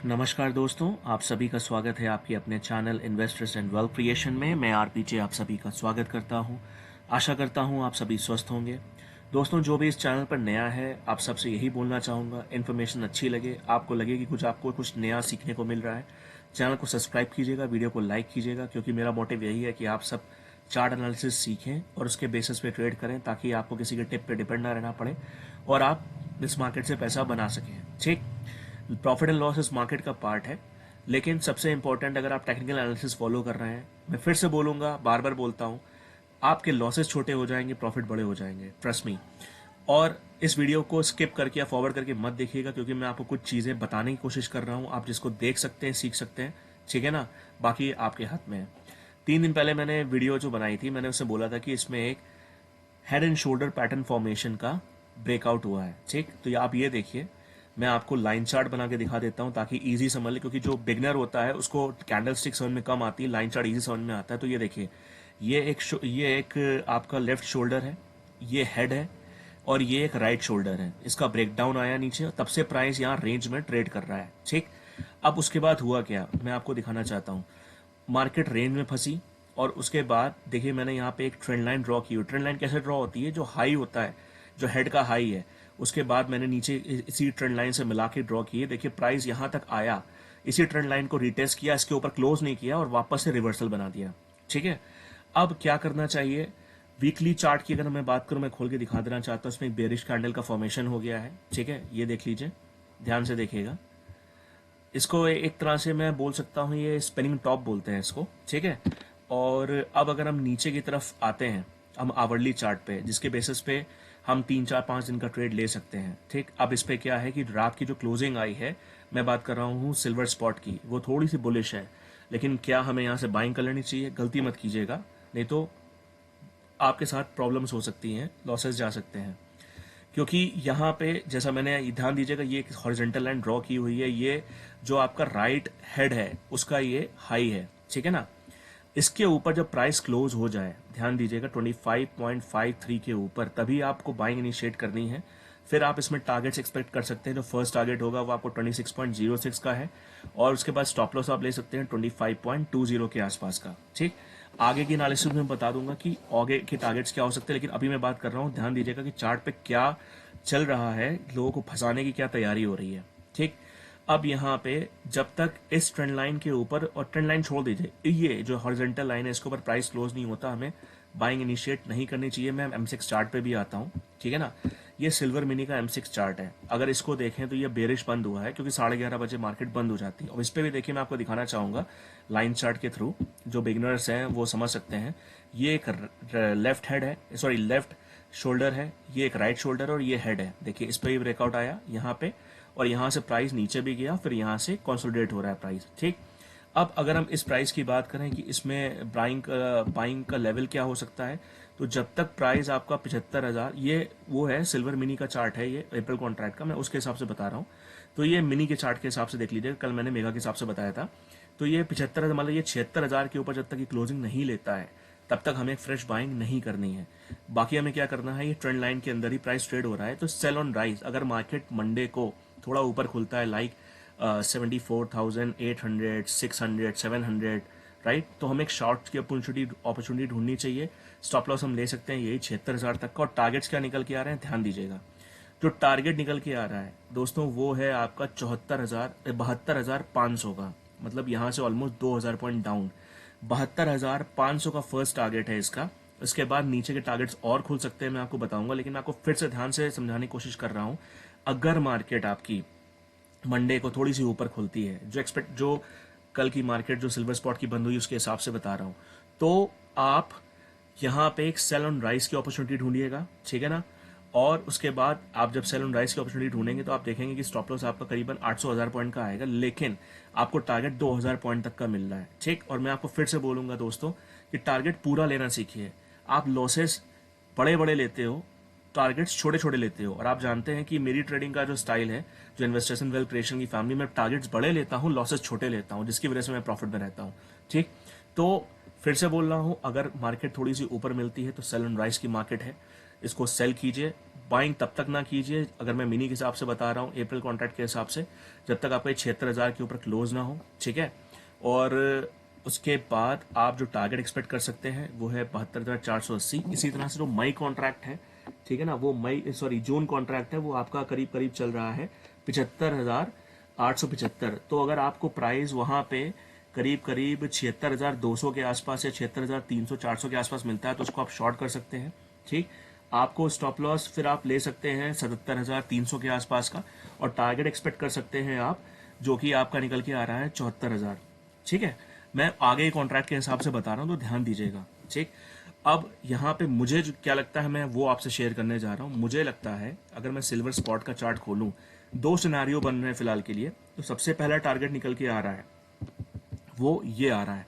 नमस्कार दोस्तों, आप सभी का स्वागत है आपके अपने channel investors and wealth creation में। मैं आरपीजे आप सभी का स्वागत करता हूं। आशा करता हूं आप सभी स्वस्थ होंगे। दोस्तों, जो भी इस चैनल पर नया है, आप सबसे यही बोलना चाहूँगा, इन्फॉर्मेशन अच्छी लगे, आपको लगे कि आपको कुछ नया सीखने को मिल रहा है, चैनल को सब्सक्राइब कीजिएगा, वीडियो को लाइक कीजिएगा, क्योंकि मेरा मोटिव यही है कि आप सब चार्ट एनालिसिस सीखें और उसके बेसिस पे ट्रेड करें, ताकि आपको किसी के टिप पे डिपेंड ना रहना पड़े और आप इस मार्केट से पैसा बना सकें। ठीक, प्रॉफिट एंड लॉस इस मार्केट का पार्ट है, लेकिन सबसे इंपॉर्टेंट, अगर आप टेक्निकल एनालिसिस फॉलो कर रहे हैं, मैं फिर से बोलूंगा, बार बार बोलता हूं, आपके लॉसेस छोटे हो जाएंगे, प्रॉफिट बड़े हो जाएंगे, ट्रस्ट मी। और इस वीडियो को स्किप करके या फॉरवर्ड करके मत देखिएगा, क्योंकि मैं आपको कुछ चीजें बताने की कोशिश कर रहा हूं, आप जिसको देख सकते हैं, सीख सकते हैं, ठीक है ना। बाकी आपके हाथ में है। 3 दिन पहले मैंने वीडियो जो बनाई थी, मैंने उससे बोला था कि इसमें एक head and shoulder pattern formation का ब्रेकआउट हुआ है। ठीक, तो आप ये देखिए, मैं आपको लाइन चार्ट बना के दिखा देता हूं ताकि इजी समझ ले, क्योंकि जो बिगनर होता है उसको कैंडल स्टिक समझ में कम आती है, लाइन चार्ट इजी समझ में आता है। तो ये देखिए, ये एक आपका लेफ्ट शोल्डर है, ये हेड है, और ये एक राइट शोल्डर है। इसका ब्रेकडाउन आया नीचे, तब से प्राइस यहाँ रेंज में ट्रेड कर रहा है। ठीक, अब उसके बाद हुआ क्या, मैं आपको दिखाना चाहता हूँ। मार्केट रेंज में फंसी, और उसके बाद देखिए, मैंने यहाँ पे एक ट्रेंड लाइन ड्रॉ की हुई। ट्रेंड लाइन कैसे ड्रॉ होती है, जो हाई होता है, जो हेड का हाई है, उसके बाद मैंने नीचे इसी ट्रेंड लाइन से मिला के ड्रॉ किए। देखिए, प्राइस यहां तक आया, इसी ट्रेंड लाइन को रिटेस्ट किया, इसके ऊपर क्लोज नहीं किया और वापस से रिवर्सल बना दिया। ठीक है, अब क्या करना चाहिए। वीकली चार्ट की अगर मैं बात करूं, मैं खोल के दिखा देना चाहता हूं, इसमें एक बेरिश कैंडल का फॉर्मेशन हो गया है। ठीक है, ये देख लीजिए, ध्यान से देखिएगा। इसको एक तरह से मैं बोल सकता हूँ, ये स्पिनिंग टॉप बोलते हैं इसको। ठीक है, और अब अगर हम नीचे की तरफ आते हैं, हम आवरली चार्ट पे, जिसके बेसिस पे हम 3 4 5 दिन का ट्रेड ले सकते हैं। ठीक, अब इस पे क्या है कि रात की जो क्लोजिंग आई है, मैं बात कर रहा हूँ सिल्वर स्पॉट की, वो थोड़ी सी बुलिश है। लेकिन क्या हमें यहाँ से बाइंग कर लेनी चाहिए? गलती मत कीजिएगा, नहीं तो आपके साथ प्रॉब्लम्स हो सकती हैं, लॉसेस जा सकते हैं। क्योंकि यहाँ पे जैसा मैंने, ध्यान दीजिएगा, ये एक हॉरिजॉन्टल लाइन ड्रॉ की हुई है, ये जो आपका राइट हेड है उसका ये हाई है। ठीक है ना, इसके ऊपर जब प्राइस क्लोज हो जाए, ध्यान दीजिएगा 25.53 के ऊपर, तभी आपको बाइंग इनिशिएट करनी है। फिर आप इसमें टारगेट्स एक्सपेक्ट कर सकते हैं। जो फर्स्ट टारगेट होगा वो आपको 26.06 का है, और उसके बाद स्टॉप लॉस आप ले सकते हैं 25.20 के आसपास का। ठीक, आगे की एनालिसिस में बता दूंगा कि आगे के टारगेट्स क्या हो सकते हैं, लेकिन अभी मैं बात कर रहा हूं, ध्यान दीजिएगा कि चार्ट पे क्या चल रहा है, लोगों को फंसाने की क्या तैयारी हो रही है। ठीक, अब यहाँ पे जब तक इस ट्रेंड लाइन के ऊपर, और ट्रेंड लाइन छोड़ दीजिए, ये जो हॉरिजॉन्टल लाइन है इसके ऊपर प्राइस क्लोज नहीं होता, हमें बाइंग इनिशिएट नहीं करनी चाहिए। मैं M6 चार्ट पे भी आता हूँ, ठीक है ना। ये सिल्वर मिनी का M6 चार्ट है, अगर इसको देखें तो ये बेरिश बंद हुआ है, क्योंकि 11:30 बजे मार्केट बंद हो जाती है। और इस पे भी देखिए, मैं आपको दिखाना चाहूंगा लाइन चार्ट के थ्रू, जो बिगनर्स हैं वो समझ सकते हैं। ये एक लेफ्ट हेड है, सॉरी लेफ्ट शोल्डर है, ये एक राइट शोल्डर और ये हेड है। देखिए, इस पे भी ब्रेकआउट आया यहाँ पे, और यहां से प्राइस नीचे भी गया, फिर यहां से कंसोलिडेट हो रहा है प्राइस। ठीक, अब अगर हम इस प्राइस की बात करें कि इसमें बाइंग का लेवल क्या हो सकता है, तो जब तक प्राइस आपका 75,000, ये वो है सिल्वर मिनी का चार्ट है, ये अप्रैल कॉन्ट्रैक्ट का, मैं उसके हिसाब से बता रहा हूँ। तो ये मिनी के चार्ट के हिसाब से देख लीजिए, कल मैंने मेगा के हिसाब से बताया था। तो ये 75,000, मतलब ये 76,000 के ऊपर जब तक ये क्लोजिंग नहीं लेता है, तब तक हमें फ्रेश बाइंग नहीं करनी है। बाकी हमें क्या करना है, ये ट्रेंड लाइन के अंदर ही प्राइस ट्रेड हो रहा है, तो सेल ऑन राइज। अगर मार्केट मंडे को थोड़ा ऊपर खुलता है, लाइक 74,800, 600, 700, राइट, तो हमें एक शॉर्ट की अपॉर्चुनिटी ढूंढनी चाहिए। स्टॉप लॉस हम ले सकते हैं यही 76,000 तक का। और टारगेट्स क्या निकल के आ रहे हैं, ध्यान दीजिएगा। जो टारगेट निकल के आ रहा है दोस्तों, वो है आपका 72,500 का, मतलब यहां से ऑलमोस्ट 2,000 पॉइंट डाउन। 72,500 का फर्स्ट टारगेट है इसका। इसके बाद नीचे के टारगेट्स और खुल सकते हैं, मैं आपको बताऊंगा, लेकिन मैं आपको फिर से ध्यान से समझाने की कोशिश कर रहा हूं। अगर मार्केट आपकी मंडे को थोड़ी सी ऊपर खुलती है, जो कल की मार्केट जो सिल्वर स्पॉट की बंद हुई उसके हिसाब से बता रहा हूं, तो आप यहां पे एक सेल ऑन राइस की अपॉर्चुनिटी ढूंढिएगा, ठीक है ना। और उसके बाद आप जब सेल ऑन राइस की अपॉर्चुनिटी ढूंढेंगे, तो आप देखेंगे कि स्टॉप लॉस आपका करीबन 800,000 पॉइंट का आएगा, लेकिन आपको टारगेट 2,000 पॉइंट तक का मिल रहा है। ठीक, और मैं आपको फिर से बोलूंगा दोस्तों कि टारगेट पूरा लेना सीखिए। आप लॉसेस बड़े बड़े लेते हो, टारगेट्स छोटे छोटे लेते हो, और आप जानते हैं कि मेरी ट्रेडिंग का जो स्टाइल है, जो इन्वेस्टर्स इन वेल्थ क्रिएशन की फैमिली में, टारगेट्स बड़े लेता हूं, लॉसेस छोटे लेता हूं, जिसकी वजह से मैं प्रॉफिट में रहता हूं। ठीक, तो फिर से बोल रहा हूं, अगर मार्केट थोड़ी सी ऊपर मिलती है तो सेल एंड राइस की मार्केट है, इसको सेल कीजिए, बाइंग तब तक ना कीजिए, अगर मैं मिनी के हिसाब से बता रहा हूँ अप्रैल कॉन्ट्रैक्ट के हिसाब से, जब तक आपका 76,000 के ऊपर क्लोज ना हो, ठीक है। और उसके बाद आप जो टारगेट एक्सपेक्ट कर सकते हैं वो है 72,480। इसी तरह से जो मई कॉन्ट्रैक्ट है, ठीक है ना, वो जून कॉन्ट्रैक्ट है, वो आपका करीब करीब चल रहा है 75,875। तो अगर आपको प्राइस वहां पे करीब करीब 76,200 के आसपास या 76,300 400 के आसपास मिलता है तो उसको आप शॉर्ट कर सकते हैं, ठीक। आपको स्टॉप लॉस फिर आप ले सकते हैं 77,300 के आसपास का, और टारगेट एक्सपेक्ट कर सकते हैं आप, जो कि आपका निकल के आ रहा है 74,000, ठीक है। मैं आगे कॉन्ट्रैक्ट के हिसाब से बता रहा हूं तो ध्यान दीजिएगा, ठीक। अब यहाँ पे मुझे जो क्या लगता है मैं वो आपसे शेयर करने जा रहा हूँ। मुझे लगता है अगर मैं सिल्वर स्पॉट का चार्ट खोलूं, दो सिनारियो बन रहे हैं फिलहाल के लिए। तो सबसे पहला टारगेट निकल के आ रहा है, वो ये आ रहा है,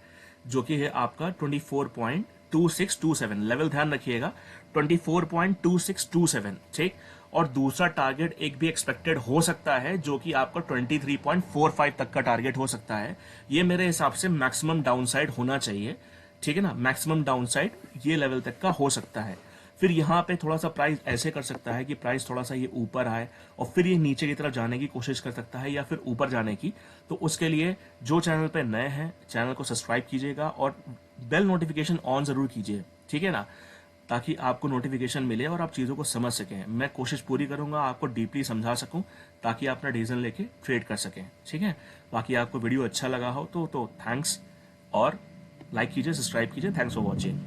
जो कि है आपका 24.2627। लेवल ध्यान रखिएगा, 24.2627, ठीक। और दूसरा टारगेट एक भी एक्सपेक्टेड हो सकता है, जो कि आपका 23.45 तक का टारगेट हो सकता है। ये मेरे हिसाब से मैक्सिमम डाउनसाइड होना चाहिए, ठीक है ना। मैक्सिमम डाउनसाइड ये लेवल तक का हो सकता है। फिर यहाँ पे थोड़ा सा प्राइस ऐसे कर सकता है कि प्राइस थोड़ा सा ये ऊपर आए और फिर ये नीचे की तरफ जाने की कोशिश कर सकता है, या फिर ऊपर जाने की। तो उसके लिए जो चैनल पे नए हैं, चैनल को सब्सक्राइब कीजिएगा और बेल नोटिफिकेशन ऑन जरूर कीजिए, ठीक है ना, ताकि आपको नोटिफिकेशन मिले और आप चीज़ों को समझ सकें। मैं कोशिश पूरी करूंगा आपको डीपली समझा सकूं, ताकि आप अपना डिसीजन लेके ट्रेड कर सकें, ठीक है। बाकी आपको वीडियो अच्छा लगा हो तो थैंक्स, और लाइक कीजिए, सब्सक्राइब कीजिए। Thanks for watching.